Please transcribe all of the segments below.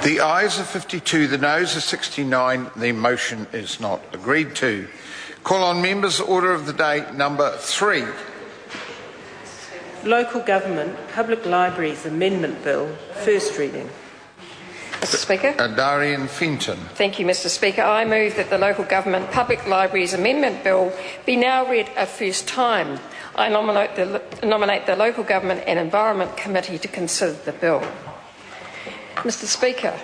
The ayes are 52, the noes are 69. The motion is not agreed to. Call on members. Order of the day number 3. Local Government Public Libraries Amendment Bill, first reading. Mr Speaker. Darian Fenton. Thank you, Mr Speaker. I move that the Local Government Public Libraries Amendment Bill be now read a first time. I nominate the Local Government and Environment Committee to consider the bill. Mr Speaker,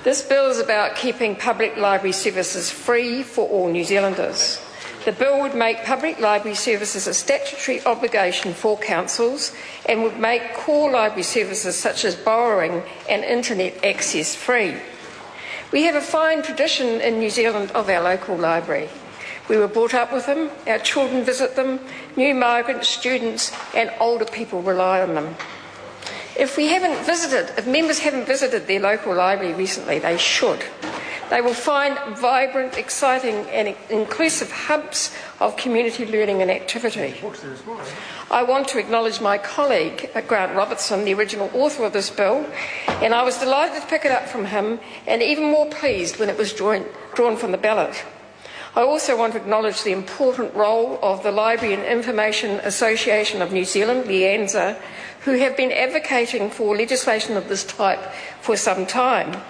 this bill is about keeping public library services free for all New Zealanders. The bill would make public library services a statutory obligation for councils and would make core library services such as borrowing and internet access free. We have a fine tradition in New Zealand of our local library. We were brought up with them, our children visit them, new migrants, students and older people rely on them. If members haven't visited their local library recently, they should. They will find vibrant, exciting and inclusive hubs of community learning and activity. I want to acknowledge my colleague, Grant Robertson, the original author of this bill, and I was delighted to pick it up from him and even more pleased when it was drawn from the ballot. I also want to acknowledge the important role of the Library and Information Association of New Zealand, LIANZA, who have been advocating for legislation of this type for some time.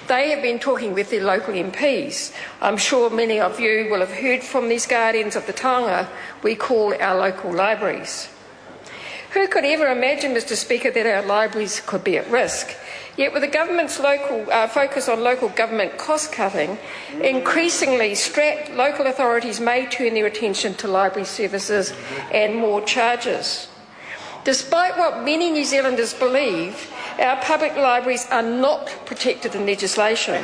They have been talking with their local MPs. I'm sure many of you will have heard from these guardians of the taonga we call our local libraries. Who could ever imagine, Mr Speaker, that our libraries could be at risk? Yet with the government's focus on local government cost-cutting, increasingly strapped local authorities may turn their attention to library services and more charges. Despite what many New Zealanders believe, our public libraries are not protected in legislation.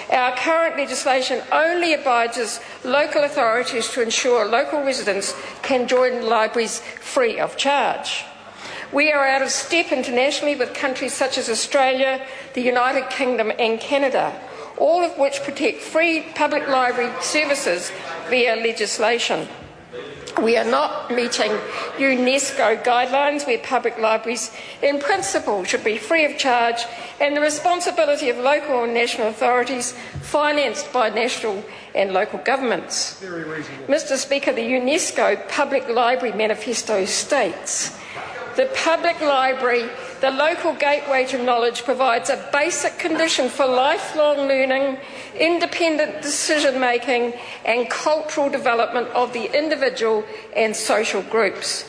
Our current legislation only obliges local authorities to ensure local residents can join libraries free of charge. We are out of step internationally with countries such as Australia, the United Kingdom and Canada, all of which protect free public library services via legislation. We are not meeting UNESCO guidelines where public libraries in principle should be free of charge and the responsibility of local and national authorities financed by national and local governments. Mr Speaker, the UNESCO Public Library Manifesto states, "The public library, the local gateway to knowledge, provides a basic condition for lifelong learning, independent decision-making and cultural development of the individual and social groups."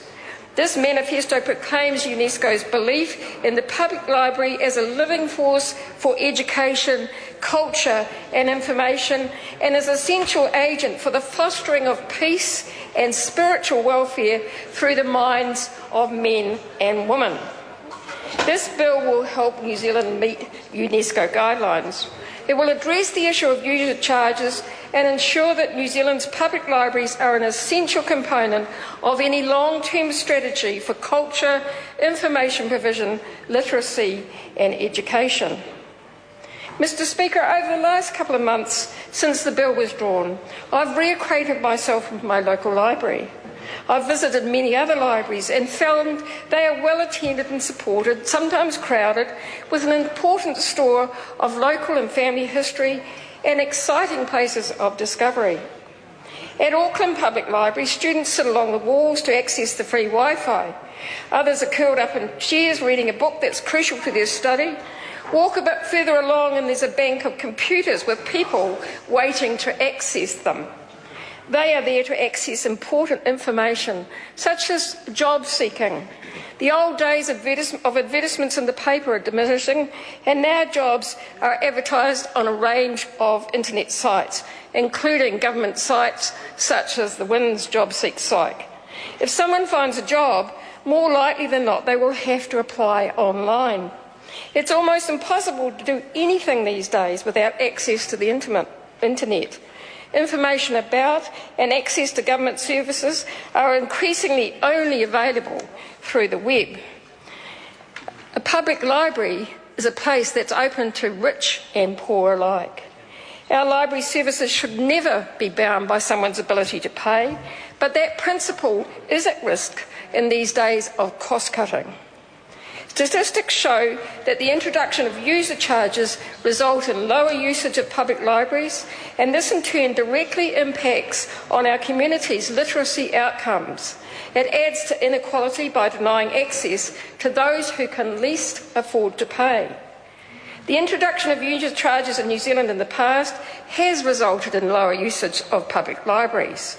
This manifesto proclaims UNESCO's belief in the public library as a living force for education, culture and information and as an essential agent for the fostering of peace and spiritual welfare through the minds of men and women. This bill will help New Zealand meet UNESCO guidelines. It will address the issue of user charges and ensure that New Zealand's public libraries are an essential component of any long-term strategy for culture, information provision, literacy and education. Mr Speaker, over the last couple of months since the bill was drawn, I've reacquainted myself with my local library. I've visited many other libraries and found they are well attended and supported, sometimes crowded, with an important store of local and family history and exciting places of discovery. At Auckland Public Library, students sit along the walls to access the free Wi-Fi. Others are curled up in chairs reading a book that's crucial to their study. Walk a bit further along and there's a bank of computers with people waiting to access them. They are there to access important information, such as job seeking. The old days of advertisements in the paper are diminishing, and now jobs are advertised on a range of internet sites, including government sites such as the WINS Job Seek site. If someone finds a job, more likely than not they will have to apply online. It's almost impossible to do anything these days without access to the internet. Information about and access to government services are increasingly only available through the web. A public library is a place that's open to rich and poor alike. Our library services should never be bound by someone's ability to pay, but that principle is at risk in these days of cost-cutting. Statistics show that the introduction of user charges result in lower usage of public libraries, and this in turn directly impacts on our community's literacy outcomes. It adds to inequality by denying access to those who can least afford to pay. The introduction of user charges in New Zealand in the past has resulted in lower usage of public libraries.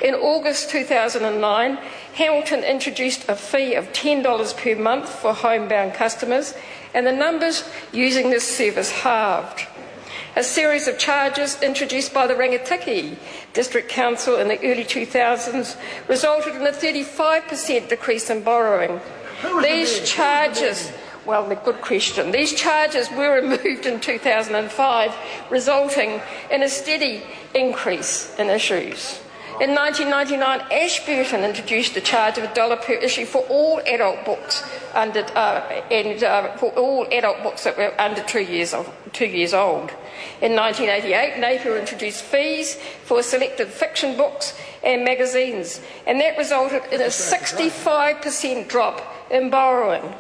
In August 2009, Hamilton introduced a fee of $10 per month for homebound customers, and the numbers using this service halved. A series of charges introduced by the Rangitikei District Council in the early 2000s resulted in a 35% decrease in borrowing. These charges, well, good question. These charges were removed in 2005, resulting in a steady increase in issues. In 1999, Ashburton introduced a charge of $1 per issue for all adult books for all adult books that were under 2 years old. In 1988, Napier introduced fees for selected fiction books and magazines, and that resulted in a 65% drop in borrowing.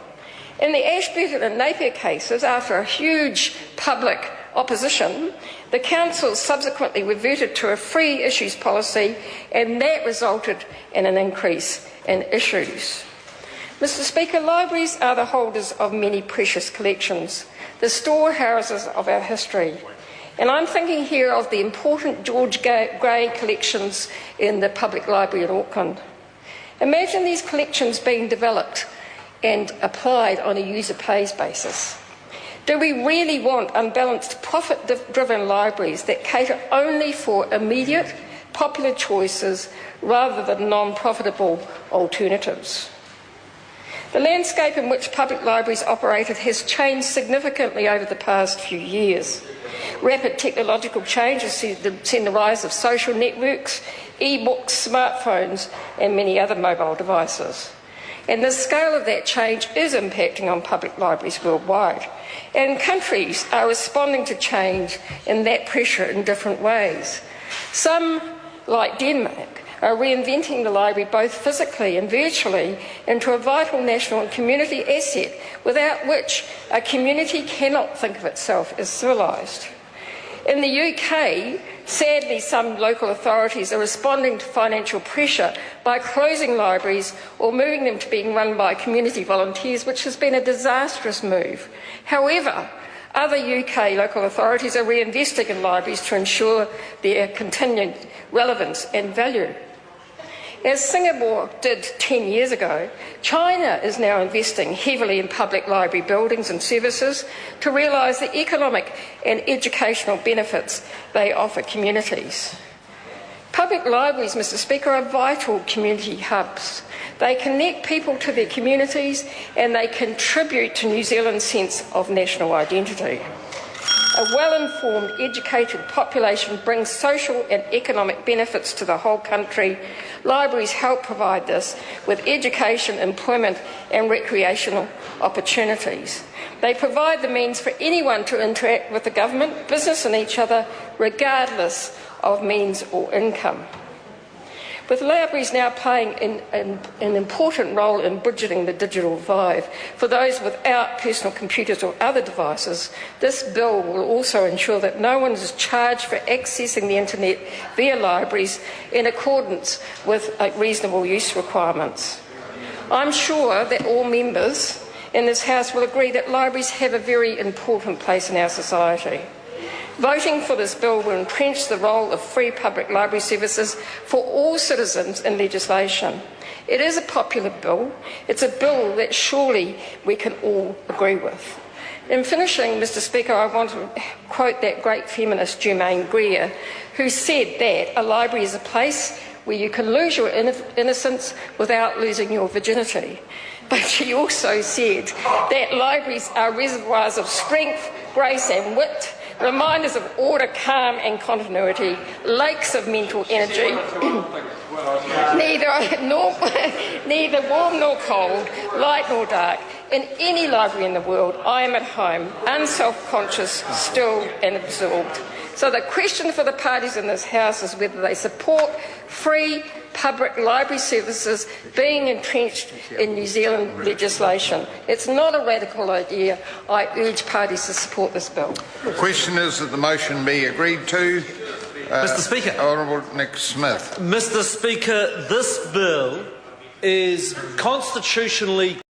In the Ashburton and Napier cases, after a huge public opposition, the council subsequently reverted to a free issues policy, and that resulted in an increase in issues. Mr. Speaker, libraries are the holders of many precious collections, the storehouses of our history. And I'm thinking here of the important George Gray collections in the Public Library in Auckland. Imagine these collections being developed and applied on a user pays basis. Do we really want unbalanced, profit-driven libraries that cater only for immediate, popular choices rather than non-profitable alternatives? The landscape in which public libraries operated has changed significantly over the past few years. Rapid technological change has seen the rise of social networks, e-books, smartphones, and many other mobile devices. And the scale of that change is impacting on public libraries worldwide. And countries are responding to change and that pressure in different ways. Some, like Denmark, are reinventing the library both physically and virtually into a vital national and community asset without which a community cannot think of itself as civilised. In the UK, sadly, some local authorities are responding to financial pressure by closing libraries or moving them to being run by community volunteers, which has been a disastrous move. However, other UK local authorities are reinvesting in libraries to ensure their continued relevance and value. As Singapore did 10 years ago, China is now investing heavily in public library buildings and services to realise the economic and educational benefits they offer communities. Public libraries, Mr. Speaker, are vital community hubs. They connect people to their communities and they contribute to New Zealand's sense of national identity. A well-informed, educated population brings social and economic benefits to the whole country. Libraries help provide this with education, employment and recreational opportunities. They provide the means for anyone to interact with the government, business and each other, regardless of means or income. With libraries now playing an important role in bridging the digital divide, for those without personal computers or other devices, this bill will also ensure that no one is charged for accessing the internet via libraries in accordance with reasonable use requirements. I'm sure that all members in this House will agree that libraries have a very important place in our society. Voting for this bill will entrench the role of free public library services for all citizens in legislation. It is a popular bill. It's a bill that surely we can all agree with. In finishing, Mr. Speaker, I want to quote that great feminist Germaine Greer, who said that a library is a place where you can lose your innocence without losing your virginity. But she also said that libraries are reservoirs of strength, grace and wit, reminders of order, calm and continuity, lakes of mental energy, neither warm nor cold, light nor dark. In any library in the world, I am at home, unself-conscious, still and absorbed. So the question for the parties in this House is whether they support free public library services being entrenched in New Zealand legislation. It's not a radical idea. I urge parties to support this bill. The question is that the motion be agreed to. Mr. Speaker. Honourable Nick Smith. Mr. Speaker, this bill is constitutionally